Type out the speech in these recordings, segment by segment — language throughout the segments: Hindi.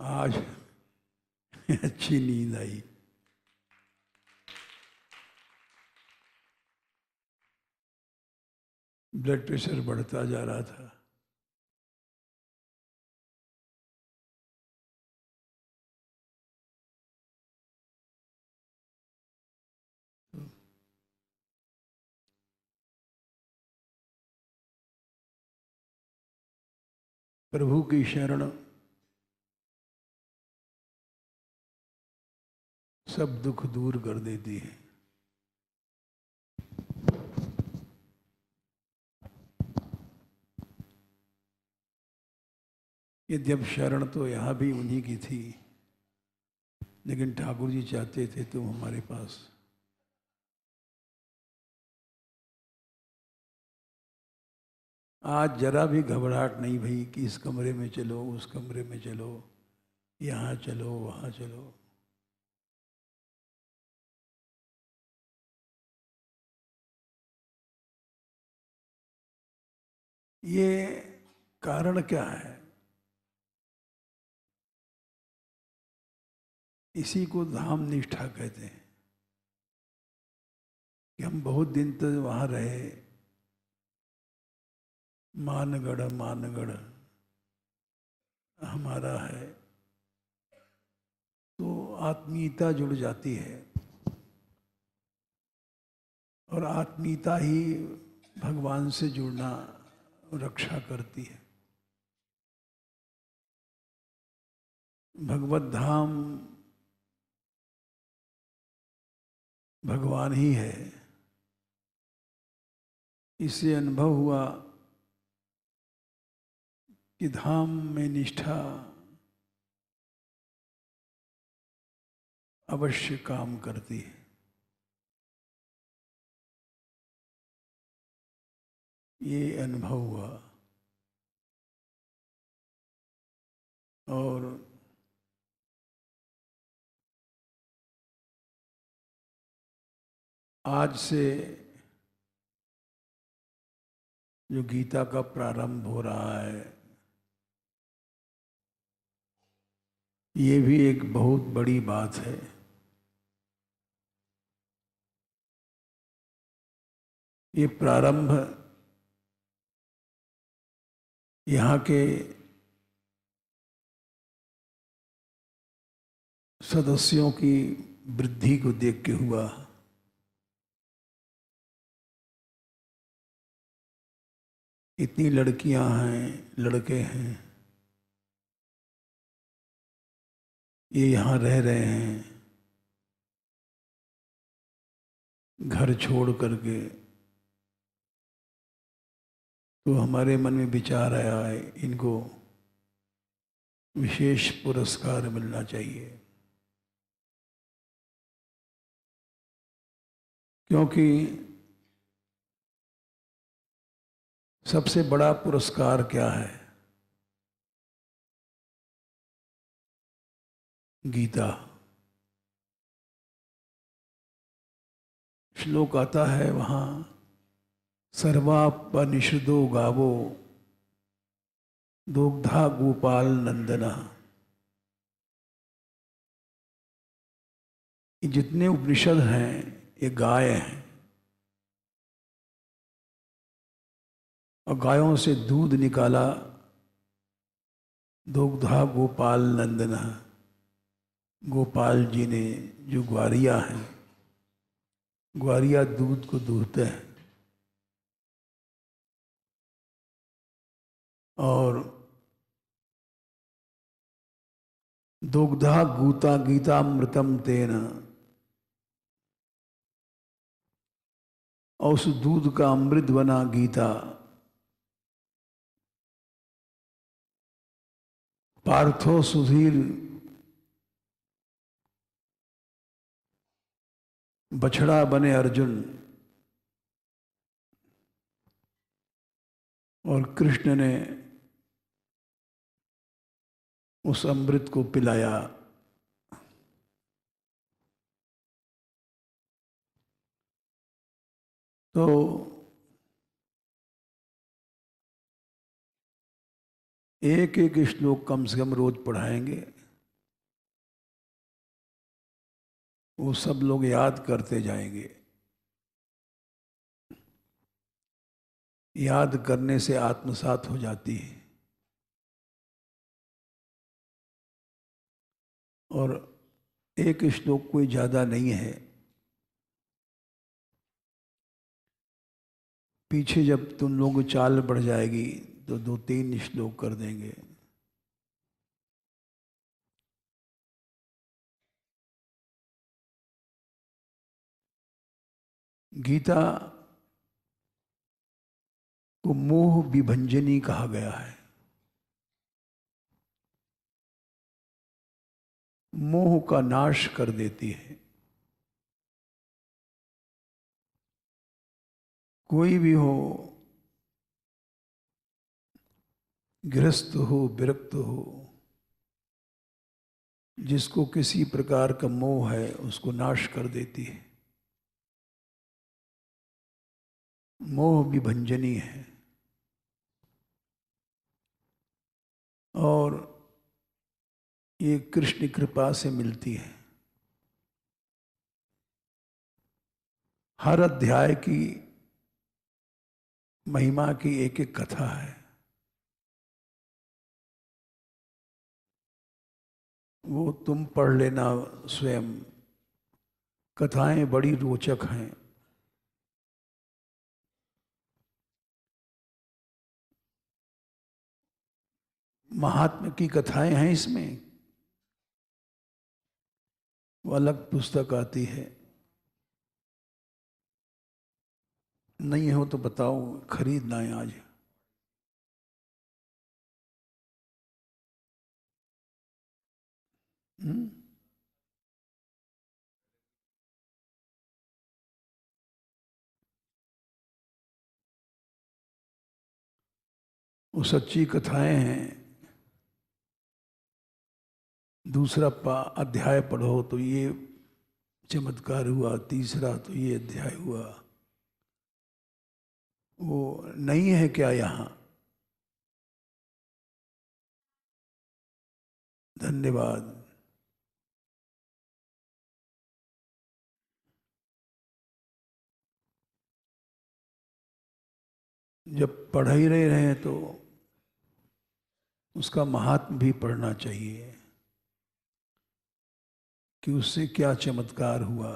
आज अच्छी नींद आई। ब्लड प्रेशर बढ़ता जा रहा था। प्रभु की शरण सब दुख दूर कर देती है। यद्यप शरण तो यहाँ भी उन्हीं की थी, लेकिन ठाकुर जी चाहते थे तुम हमारे पास। आज जरा भी घबराहट नहीं भई कि इस कमरे में चलो, उस कमरे में चलो, यहाँ चलो, वहाँ चलो। ये कारण क्या है? इसी को धाम निष्ठा कहते हैं कि हम बहुत दिन तक वहाँ रहे। मानगढ़ मानगढ़ हमारा है, तो आत्मीयता जुड़ जाती है और आत्मीयता ही भगवान से जुड़ना रक्षा करती है। भगवत धाम भगवान ही है। इससे अनुभव हुआ कि धाम में निष्ठा अवश्य काम करती है। ये अनुभव हुआ और आज से जो गीता का प्रारंभ हो रहा है, ये भी एक बहुत बड़ी बात है। ये प्रारंभ यहाँ के सदस्यों की वृद्धि को देख के हुआ। इतनी लड़कियां हैं, लड़के हैं, ये यहाँ रह रहे हैं घर छोड़ करके। तो हमारे मन में विचार आया है इनको विशेष पुरस्कार मिलना चाहिए, क्योंकि सबसे बड़ा पुरस्कार क्या है? गीता। श्लोक आता है वहाँ, सर्वापनिषदो गावो दुग्धा गोपाल नंदना। ये जितने उपनिषद हैं ये गाय हैं और गायों से दूध निकाला दुग्धा गोपाल नंदना। गोपाल जी ने, जो ग्वारिया हैं, ग्वारिया दूध को दूहते हैं और दुग्धा गूता गीतामृतम तेन, और उस दूध का अमृत बना गीता। पार्थो सुधीर बछड़ा बने अर्जुन और कृष्ण ने उस अमृत को पिलाया। तो एक एक श्लोक कम से कम रोज पढ़ाएंगे वो सब लोग याद करते जाएंगे। याद करने से आत्मसात हो जाती है। और एक श्लोक कोई ज़्यादा नहीं है। पीछे जब तुम लोग चाल बढ़ जाएगी तो 2-3 श्लोक कर देंगे। गीता को मोह विभंजनी कहा गया है। मोह का नाश कर देती है। कोई भी हो, गृहस्थ हो, विरक्त हो, जिसको किसी प्रकार का मोह है उसको नाश कर देती है। मोह विभंजनी है। और ये कृष्ण कृपा से मिलती है। हर अध्याय की महिमा की एक एक कथा है। वो तुम पढ़ लेना स्वयं। कथाएं बड़ी रोचक हैं। महात्मा की कथाएं हैं इसमें। वो अलग पुस्तक आती है। नहीं हो तो बताओ, खरीदना है आज। हम्म? वो सच्ची कथाएं हैं। दूसरा अध्याय पढ़ो तो ये चमत्कार हुआ, तीसरा तो ये अध्याय हुआ। वो नहीं है क्या यहाँ? धन्यवाद। जब पढ़ ही रहे हैं तो उसका महात्म भी पढ़ना चाहिए कि उससे क्या चमत्कार हुआ,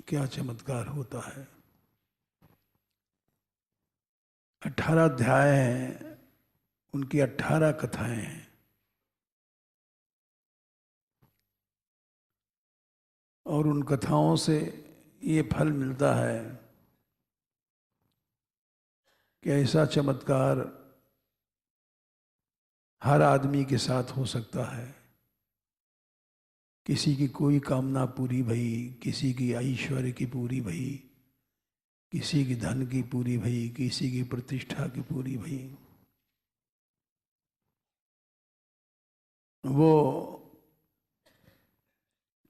क्या चमत्कार होता है। 18 अध्याय हैं, उनकी 18 कथाएं हैं। और उन कथाओं से ये फल मिलता है कि ऐसा चमत्कार हर आदमी के साथ हो सकता है। किसी की कोई कामना पूरी भई, किसी की ऐश्वर्य की पूरी भई, किसी की धन की पूरी भई, किसी की प्रतिष्ठा की पूरी भई। वो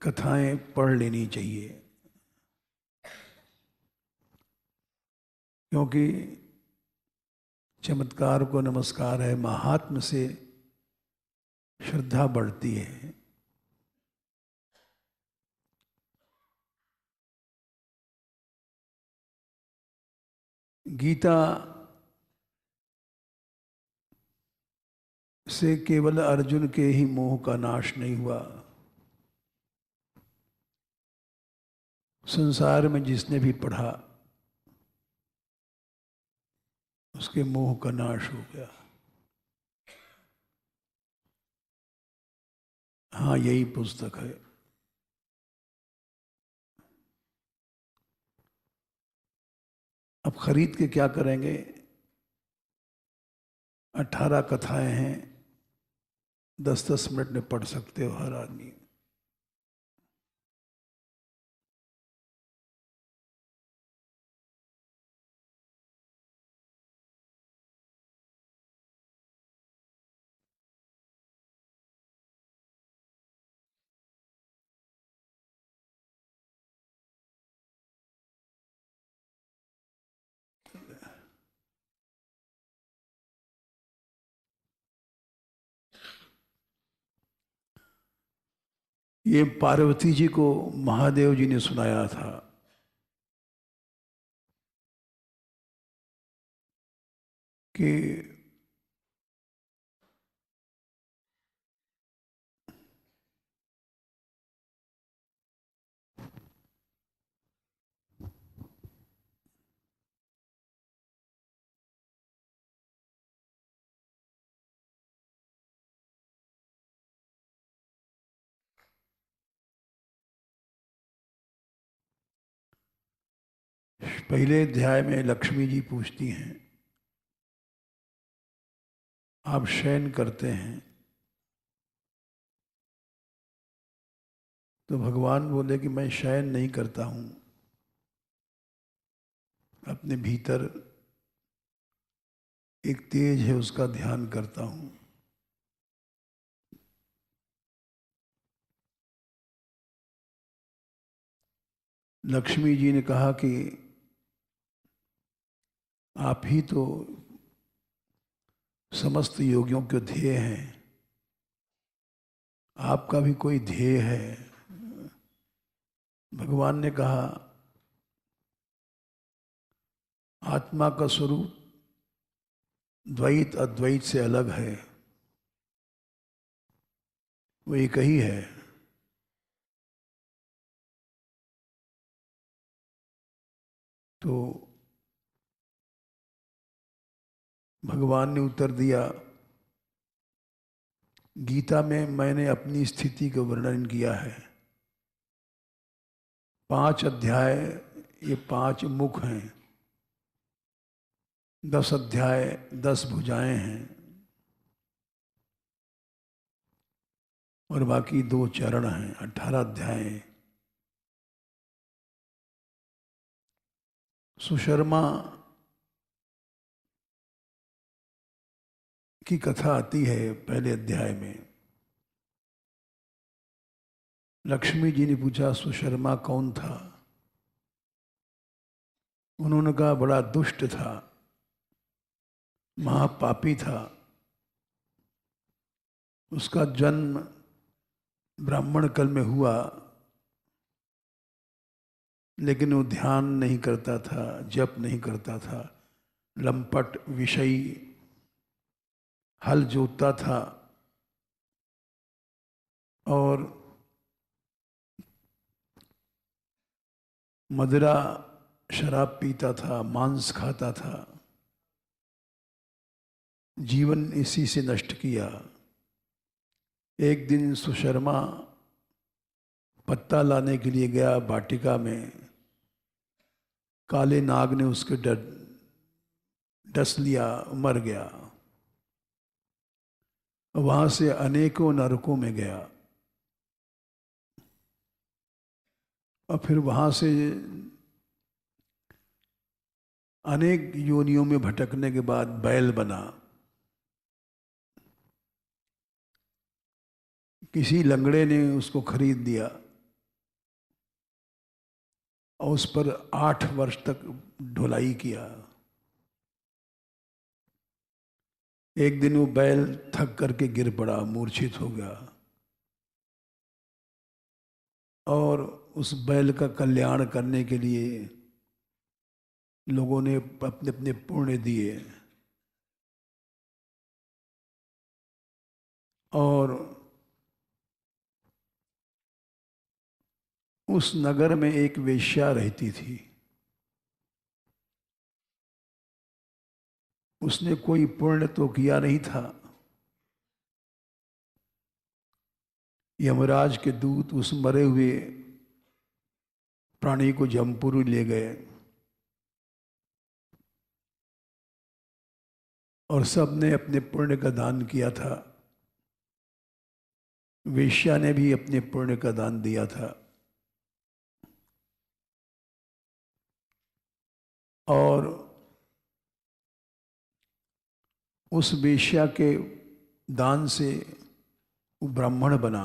कथाएं पढ़ लेनी चाहिए, क्योंकि चमत्कार को नमस्कार है। महात्म से श्रद्धा बढ़ती है। गीता से केवल अर्जुन के ही मोह का नाश नहीं हुआ। संसार में जिसने भी पढ़ा उसके मोह का नाश हो गया। हाँ, यही पुस्तक है। अब खरीद के क्या करेंगे? 18 कथाएं हैं, 10-10 मिनट में पढ़ सकते हो हर आदमी। ये पार्वती जी को महादेव जी ने सुनाया था। कि पहले अध्याय में लक्ष्मी जी पूछती हैं, आप शयन करते हैं? तो भगवान बोले कि मैं शयन नहीं करता हूं, अपने भीतर एक तेज है उसका ध्यान करता हूं। लक्ष्मी जी ने कहा कि आप ही तो समस्त योगियों के ध्येय हैं, आपका भी कोई ध्येय है? भगवान ने कहा, आत्मा का स्वरूप द्वैत अद्वैत से अलग है, वो एक ही है। तो भगवान ने उत्तर दिया, गीता में मैंने अपनी स्थिति का वर्णन किया है। 5 अध्याय, ये 5 मुख हैं, 10 अध्याय 10 भुजाएं हैं, और बाकी 2 चरण हैं, 18 अध्याय। सुशर्मा की कथा आती है पहले अध्याय में। लक्ष्मी जी ने पूछा, सुशर्मा कौन था? उन्होंने कहा, बड़ा दुष्ट था, महापापी था, उसका जन्म ब्राह्मण कुल में हुआ, लेकिन वो ध्यान नहीं करता था, जप नहीं करता था, लंपट विषयी हल जोतता था और मदिरा शराब पीता था, मांस खाता था, जीवन इसी से नष्ट किया। एक दिन सुशर्मा पत्ता लाने के लिए गया वाटिका में, काले नाग ने उसके डस लिया, मर गया। वहां से अनेकों नरकों में गया, और फिर वहां से अनेक योनियों में भटकने के बाद बैल बना। किसी लंगड़े ने उसको खरीद दिया और उस पर 8 वर्ष तक ढुलाई किया। एक दिन वो बैल थक करके गिर पड़ा, मूर्छित हो गया, और उस बैल का कल्याण करने के लिए लोगों ने अपने अपने पुण्य दिए, और उस नगर में एक वेश्या रहती थी। उसने कोई पुण्य तो किया नहीं था। यमराज के दूत उस मरे हुए प्राणी को जमपुरी ले गए, और सबने अपने पुण्य का दान किया था। वेश्या ने भी अपने पुण्य का दान दिया था, और उस वेश्या के दान से वो ब्राह्मण बना।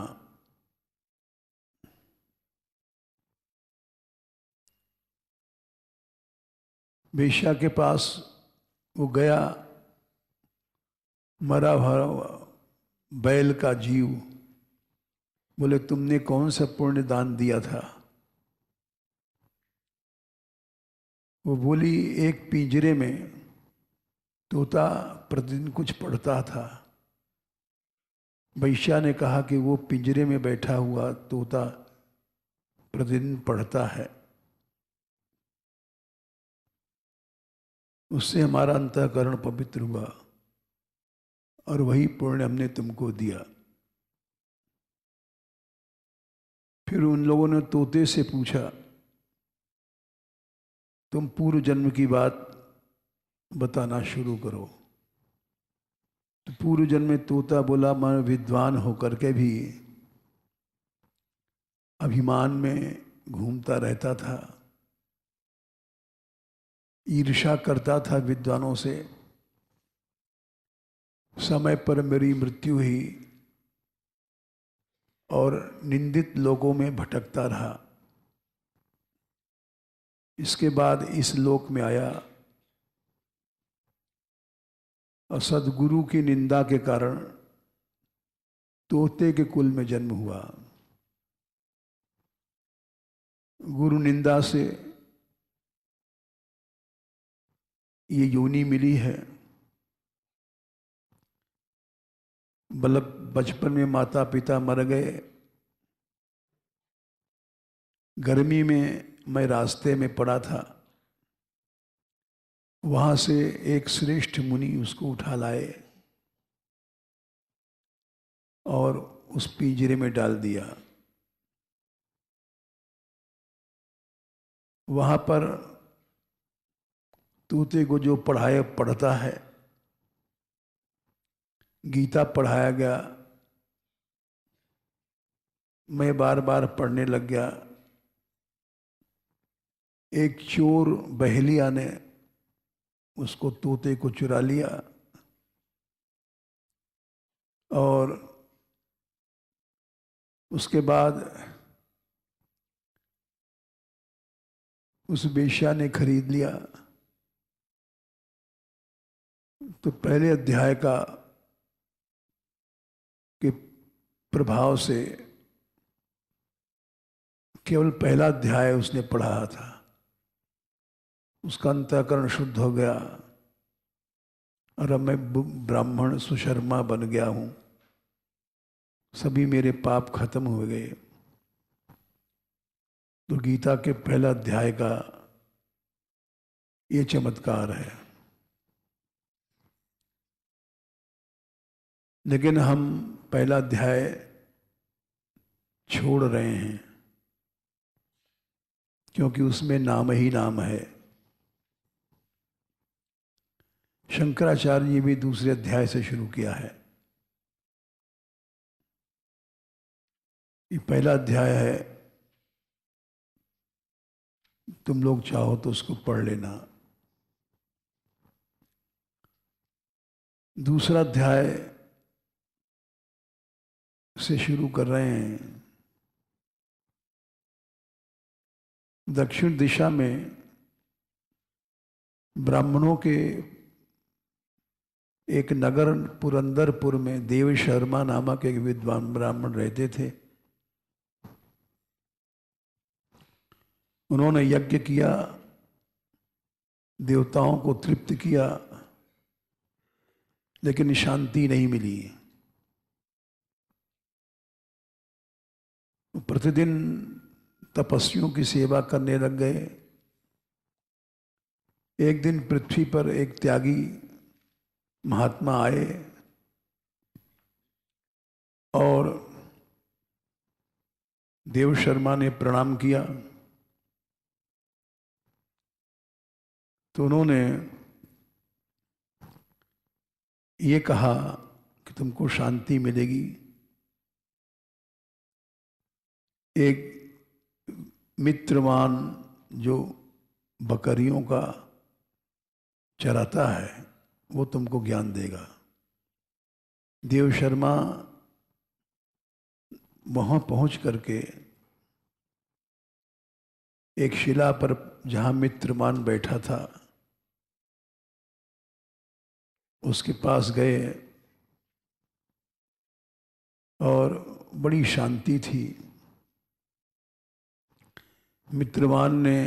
वेश्या के पास वो गया, मरा भरा बैल का जीव बोले तुमने कौन सा पुण्य दान दिया था? वो बोली एक पिंजरे में तोता प्रतिदिन कुछ पढ़ता था। वैश्या ने कहा कि वो पिंजरे में बैठा हुआ तोता प्रतिदिन पढ़ता है, उससे हमारा अंतःकरण पवित्र हुआ और वही पुण्य हमने तुमको दिया। फिर उन लोगों ने तोते से पूछा, तुम पूर्व जन्म की बात बताना शुरू करो। तो पूर्व जन्म में तोता बोला, मैं विद्वान होकर के भी अभिमान में घूमता रहता था, ईर्ष्या करता था विद्वानों से, समय पर मेरी मृत्यु हुई और निंदित लोगों में भटकता रहा। इसके बाद इस लोक में आया और सदगुरु की निंदा के कारण तोते के कुल में जन्म हुआ। गुरु निंदा से ये योनि मिली है। बचपन में माता पिता मर गए, गर्मी में मैं रास्ते में पड़ा था, वहां से एक श्रेष्ठ मुनि उसको उठा लाए और उस पिंजरे में डाल दिया। वहां पर तोते को जो पढ़ता है, गीता पढ़ाया गया। मैं बार बार पढ़ने लग गया। एक चोर बहेलिया ने उसको तोते को चुरा लिया और उसके बाद उस वेश्या ने खरीद लिया। तो पहले अध्याय का के प्रभाव से केवल पहला अध्याय उसने पढ़ा था, उसका अंतःकरण शुद्ध हो गया और अब मैं ब्राह्मण सुशर्मा बन गया हूं, सभी मेरे पाप खत्म हो गए। तो गीता के पहला अध्याय का ये चमत्कार है। लेकिन हम पहला अध्याय छोड़ रहे हैं क्योंकि उसमें नाम ही नाम है। शंकराचार्य जी भी दूसरे अध्याय से शुरू किया है। ये पहला अध्याय है, तुम लोग चाहो तो उसको पढ़ लेना। दूसरा अध्याय से शुरू कर रहे हैं। दक्षिण दिशा में ब्राह्मणों के एक नगर पुरंदरपुर में देव शर्मा नामक एक विद्वान ब्राह्मण रहते थे। उन्होंने यज्ञ किया, देवताओं को तृप्त किया, लेकिन शांति नहीं मिली। प्रतिदिन तपस्वियों की सेवा करने लग गए। एक दिन पृथ्वी पर एक त्यागी महात्मा आए और देव शर्मा ने प्रणाम किया। तो उन्होंने ये कहा कि तुमको शांति मिलेगी। एक मित्रवान जो बकरियों का चराता है वो तुमको ज्ञान देगा। देव शर्मा वहां पहुंच करके एक शिला पर जहां मित्रमान बैठा था उसके पास गए और बड़ी शांति थी। मित्रवान ने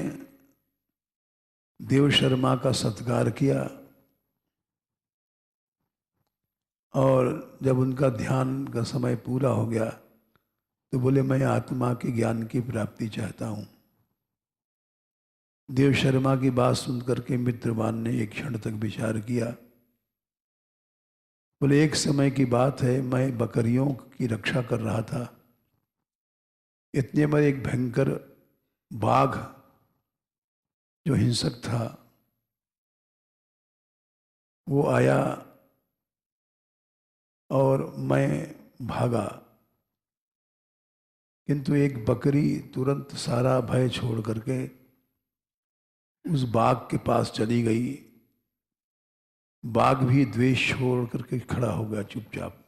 देव शर्मा का सत्कार किया और जब उनका ध्यान का समय पूरा हो गया तो बोले मैं आत्मा के ज्ञान की प्राप्ति चाहता हूँ। देव शर्मा की बात सुनकर के मित्रवान ने एक क्षण तक विचार किया। बोले एक समय की बात है, मैं बकरियों की रक्षा कर रहा था, इतने में एक भयंकर बाघ जो हिंसक था वो आया और मैं भागा, किंतु एक बकरी तुरंत सारा भय छोड़ करके उस बाघ के पास चली गई। बाघ भी द्वेष छोड़ करके खड़ा हो गया चुपचाप।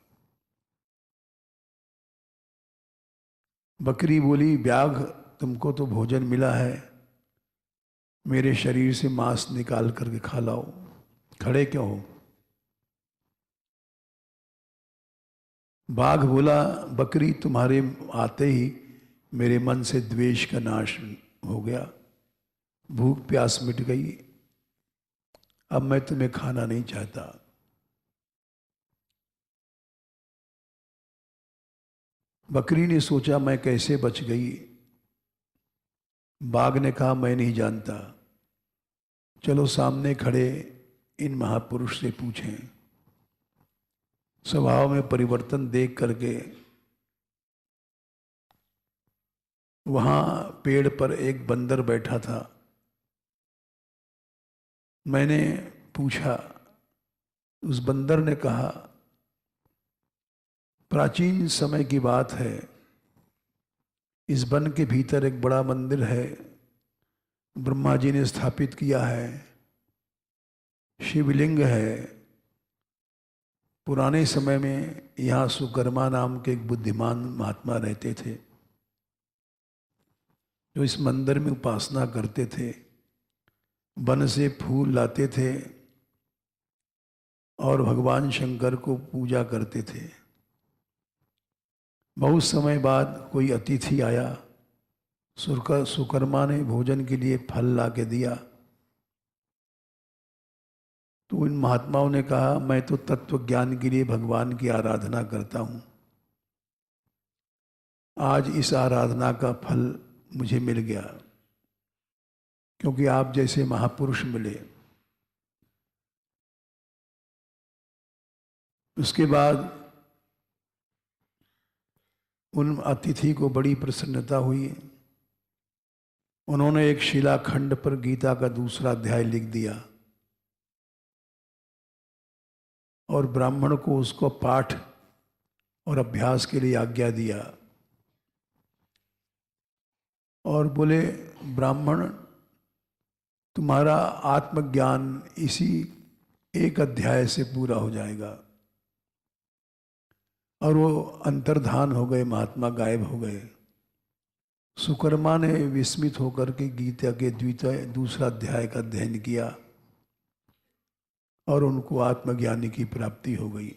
बकरी बोली, बाघ तुमको तो भोजन मिला है, मेरे शरीर से मांस निकाल करके खा लाओ, खड़े क्यों हो? बाघ बोला, बकरी तुम्हारे आते ही मेरे मन से द्वेष का नाश हो गया, भूख प्यास मिट गई, अब मैं तुम्हें खाना नहीं चाहता। बकरी ने सोचा मैं कैसे बच गई। बाघ ने कहा मैं नहीं जानता, चलो सामने खड़े इन महापुरुष से पूछें। स्वभाव में परिवर्तन देख करके वहां पेड़ पर एक बंदर बैठा था। मैंने पूछा, उस बंदर ने कहा, प्राचीन समय की बात है, इस वन के भीतर एक बड़ा मंदिर है, ब्रह्मा जी ने स्थापित किया है, शिवलिंग है। पुराने समय में यहाँ सुकर्मा नाम के एक बुद्धिमान महात्मा रहते थे जो इस मंदिर में उपासना करते थे, वन से फूल लाते थे और भगवान शंकर को पूजा करते थे। बहुत समय बाद कोई अतिथि आया, सुकर्मा ने भोजन के लिए फल ला के दिया, तो इन महात्माओं ने कहा मैं तो तत्व ज्ञान के लिए भगवान की आराधना करता हूँ, आज इस आराधना का फल मुझे मिल गया क्योंकि आप जैसे महापुरुष मिले। उसके बाद उन अतिथि को बड़ी प्रसन्नता हुई। उन्होंने एक शिलाखंड पर गीता का दूसरा अध्याय लिख दिया और ब्राह्मण को उसको पाठ और अभ्यास के लिए आज्ञा दिया और बोले, ब्राह्मण तुम्हारा आत्मज्ञान इसी एक अध्याय से पूरा हो जाएगा। और वो अंतर्धान हो गए, महात्मा गायब हो गए। सुकर्मा ने विस्मित होकर के गीता के दूसरा अध्याय का अध्ययन किया और उनको आत्मज्ञानी की प्राप्ति हो गई।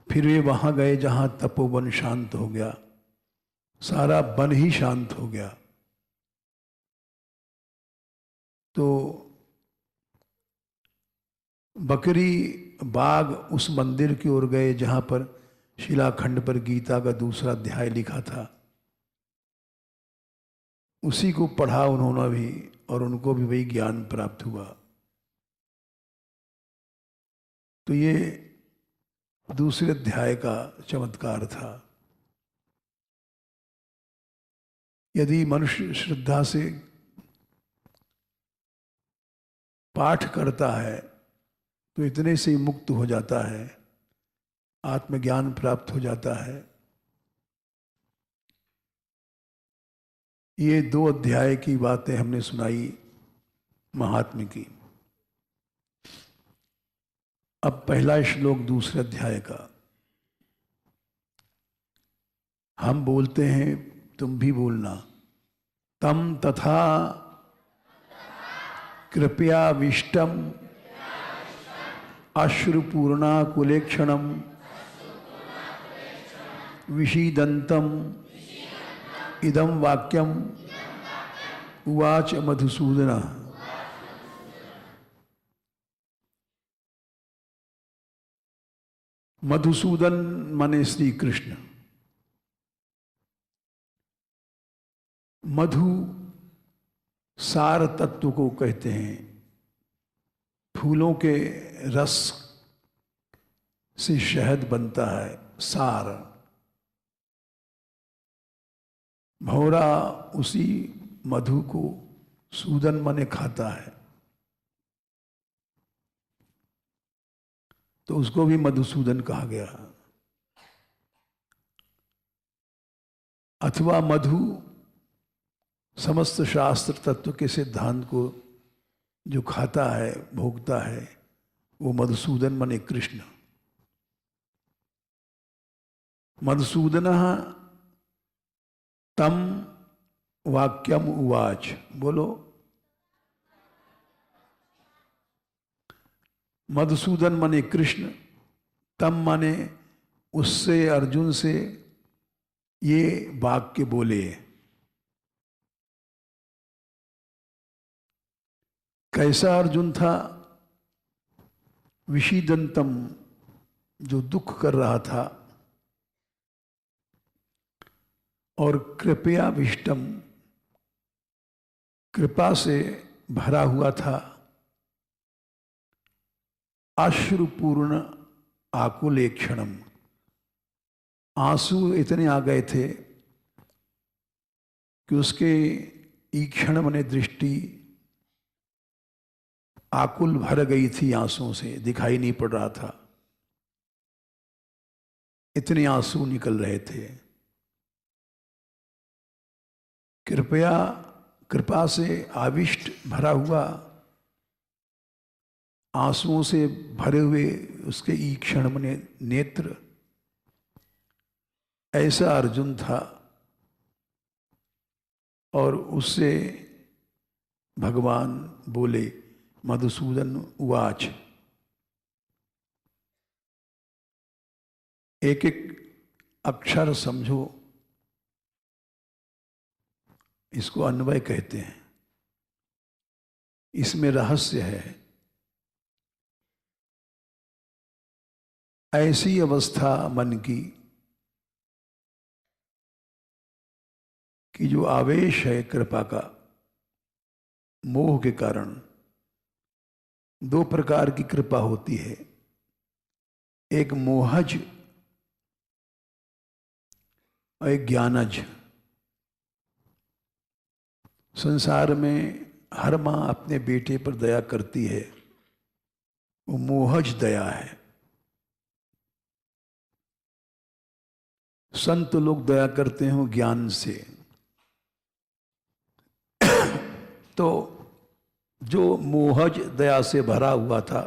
फिर वे वहां गए जहां तपोवन शांत हो गया, सारा वन ही शांत हो गया। तो बकरी बाघ उस मंदिर की ओर गए जहां पर शिलाखंड पर गीता का दूसरा अध्याय लिखा था, उसी को पढ़ा उन्होंने भी और उनको भी वही ज्ञान प्राप्त हुआ। तो ये दूसरे अध्याय का चमत्कार था। यदि मनुष्य श्रद्धा से पाठ करता है तो इतने से ही मुक्त हो जाता है, आत्मज्ञान प्राप्त हो जाता है। ये 2 अध्याय की बातें हमने सुनाई महात्म्य की। अब पहला श्लोक दूसरे अध्याय का। हम बोलते हैं, तुम भी बोलना। तम तथा कृपया विष्टम अश्रुपूर्णा कुलेक्षणम विषीदंतम इदम वाक्यम उवाच मधुसूदन। मधुसूदन माने श्री कृष्ण। मधु सार तत्व को कहते हैं। फूलों के रस से शहद बनता है, सार। भौरा उसी मधु को सूदन माने खाता है, तो उसको भी मधुसूदन कहा गया। अथवा मधु समस्त शास्त्र तत्व के सिद्धांत को जो खाता है, भोगता है, वो मधुसूदन माने कृष्ण। मधुसूदनः तम वाक्यम उवाच। बोलो। मधुसूदन माने कृष्ण, तम माने उससे, अर्जुन से ये वाक्य बोले। कैसा अर्जुन था? विषीदंतम, जो दुख कर रहा था, और कृपया विष्टम, कृपा से भरा हुआ था। अश्रुपूर्ण आकुलेक्षणम, आंसू इतने आ गए थे कि उसके ईक्षण माने दृष्टि आकुल भर गई थी आंसुओं से, दिखाई नहीं पड़ रहा था, इतने आंसू निकल रहे थे। कृपा से आविष्ट, भरा हुआ, आंसुओं से भरे हुए उसके ईक्षण माने नेत्र, ऐसा अर्जुन था। और उससे भगवान बोले, मधुसूदन उवाच। एक एक अक्षर समझो, इसको अन्वय कहते हैं। इसमें रहस्य है। ऐसी अवस्था मन की कि जो आवेश है कृपा का, मोह के कारण, दो प्रकार की कृपा होती है। एक मोहज और एक ज्ञानज। संसार में हर माँ अपने बेटे पर दया करती है, वो मोहज दया है। संत लोग दया करते हैं ज्ञान से। तो जो मोहज दया से भरा हुआ था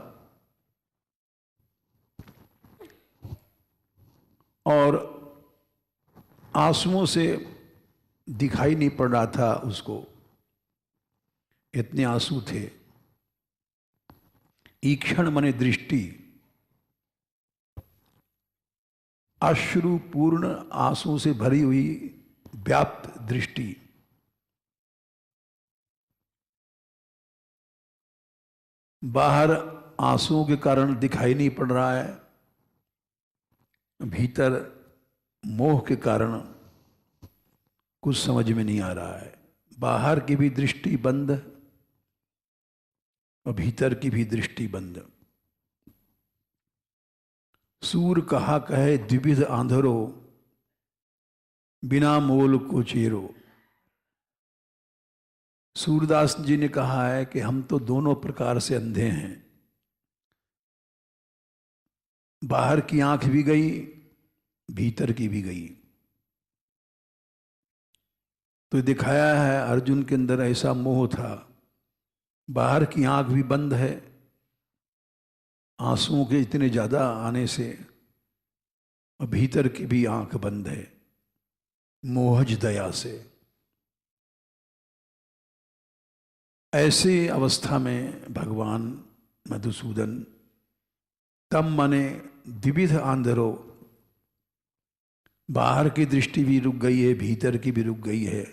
और आंसुओं से दिखाई नहीं पड़ रहा था उसको, इतने आंसू थे। ईक्षण माने दृष्टि, अश्रुपूर्ण, आंसू से भरी हुई व्याप्त दृष्टि। बाहर आंसुओं के कारण दिखाई नहीं पड़ रहा है, भीतर मोह के कारण कुछ समझ में नहीं आ रहा है। बाहर की भी दृष्टि बंद और भीतर की भी दृष्टि बंद। सूर कहा कहे द्विविध आंधरो, बिना मोल को चेरो। सूरदास जी ने कहा है कि हम तो दोनों प्रकार से अंधे हैं। बाहर की आंख भी गई, भीतर की भी गई। तो दिखाया है अर्जुन के अंदर ऐसा मोह था। बाहर की आंख भी बंद है, आंसुओं के इतने ज्यादा आने से, और भीतर की भी आंख बंद है, मोहज दया से। ऐसे अवस्था में भगवान मधुसूदन, तम माने द्विविध आंधरो, बाहर की दृष्टि भी रुक गई है, भीतर की भी रुक गई है।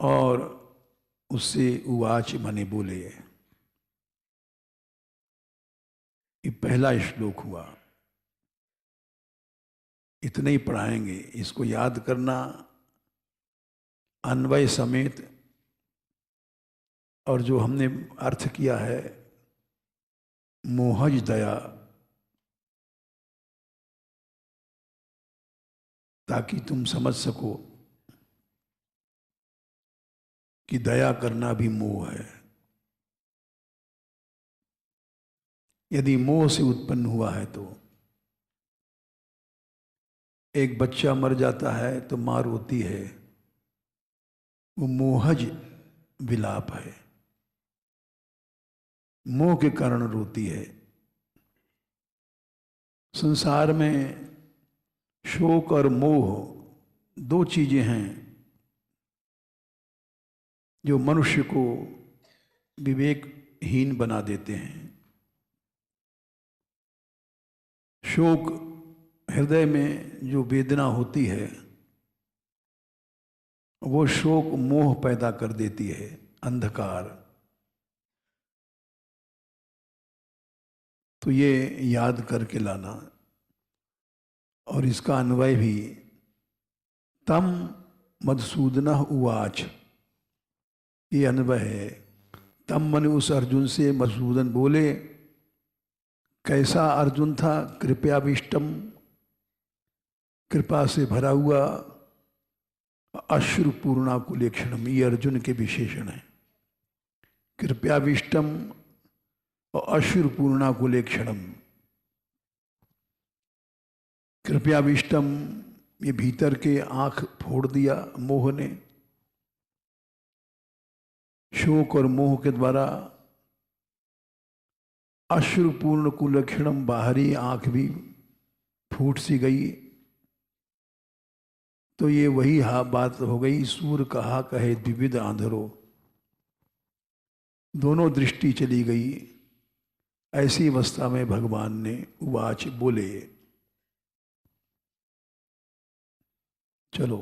और उससे उवाच माने बोले। ये पहला श्लोक हुआ। इतने ही पढ़ाएंगे, इसको याद करना अन्वय समेत। और जो हमने अर्थ किया है मोहज दया, ताकि तुम समझ सको कि दया करना भी मोह है। यदि मोह से उत्पन्न हुआ है तो एक बच्चा मर जाता है तो मां रोती है, वो मोहज विलाप है, मोह के कारण रोती है। संसार में शोक और मोह दो चीजें हैं जो मनुष्य को विवेकहीन बना देते हैं। शोक हृदय में जो वेदना होती है वो शोक मोह पैदा कर देती है, अंधकार। तो ये याद करके लाना। और इसका अन्वय भी तम मधुसूदनः उवाच, ये अन्वय है। तम मन उस अर्जुन से मधुसूदन बोले। कैसा अर्जुन था? कृपयाविष्टम, कृपा से भरा हुआ, अश्रुपूर्णाकुलेक्षणम, ये अर्जुन के विशेषण है। कृपयाविष्टम और अश्रुपूर्णाकुलेक्षणम। कृपयाविष्टम, ये भीतर के आंख फोड़ दिया मोह ने। शोक और मोह के द्वारा अश्रुपूर्ण कुलक्षणम, बाहरी आंख भी फूट सी गई। तो ये वही बात हो गई, सूर कहा कहे द्विविध आंधरो, दोनों दृष्टि चली गई। ऐसी अवस्था में भगवान ने उवाच बोले। चलो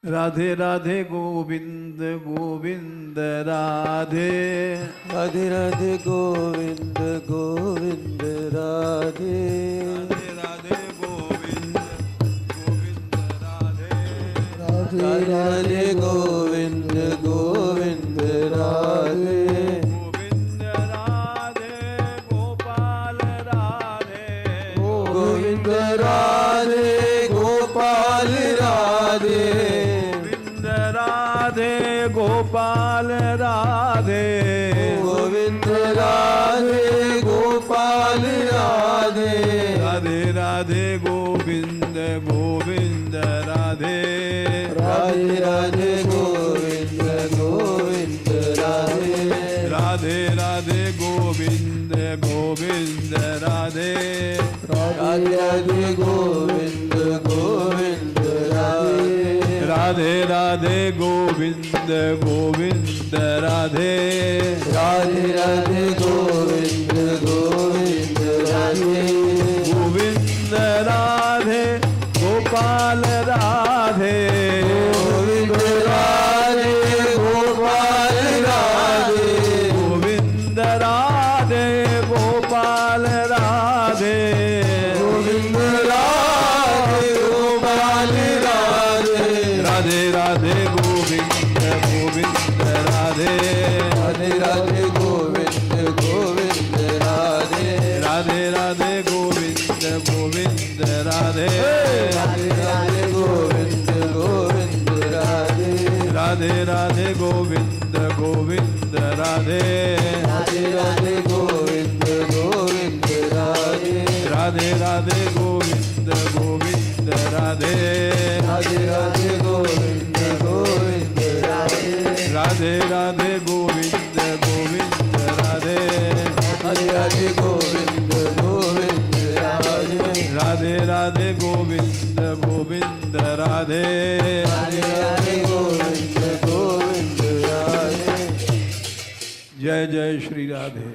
राधे राधे गोविंद गोविंद राधे, राधे राधे गोविंद गोविंद राधे, राधे राधे गोविंद गोविंद राधे, राधे राधे गोविंद गोविंद राधे, गोविंद राधे गोपाल राधे, गोविंद राधे गोपाल राधे, गोपाल राधे, गोविंद राधे गोपाल राधे, राधे राधे गोविंद गोविंद राधे, राधे राधे गोविंद गोविंद राधे, राधे राधे गोविंद गोविंद राधे, राधे राधे गोविंद गोविंद राधे, राधे राधे गोविंद गोविंद राधे, राधे राधे गोविंद गोविंद राधे, गोविंद राधे गोपाल राधे, गोविंद राधे गोपाल राधे, गोविंद राधे गोपाल राधे, गोविंद राधे गोपाल राधे, राधे राधे गोविंद गोविंद राधे, राधे राधे गोविंद गोविंद राधे, राधे राधे गोविंद गोविंद राधे, राधे राधे गोविंद गोविंद राधे, राधे राधे गोविंद गोविंद राधे, राधे राधे गोविंद गोविंद राधे, राधे राधे गोविंद गोविंद राधे, राधे राधे गोविंद गोविंद राधे, राधे राधे गोविंद गोविंद राधे, राधे राधे गोविंद गोविंद राधे, राधे राधे गोविंद गोविंद राधे, राधे राधे गोविंद गोविंद राधे। जय जय श्री राधे।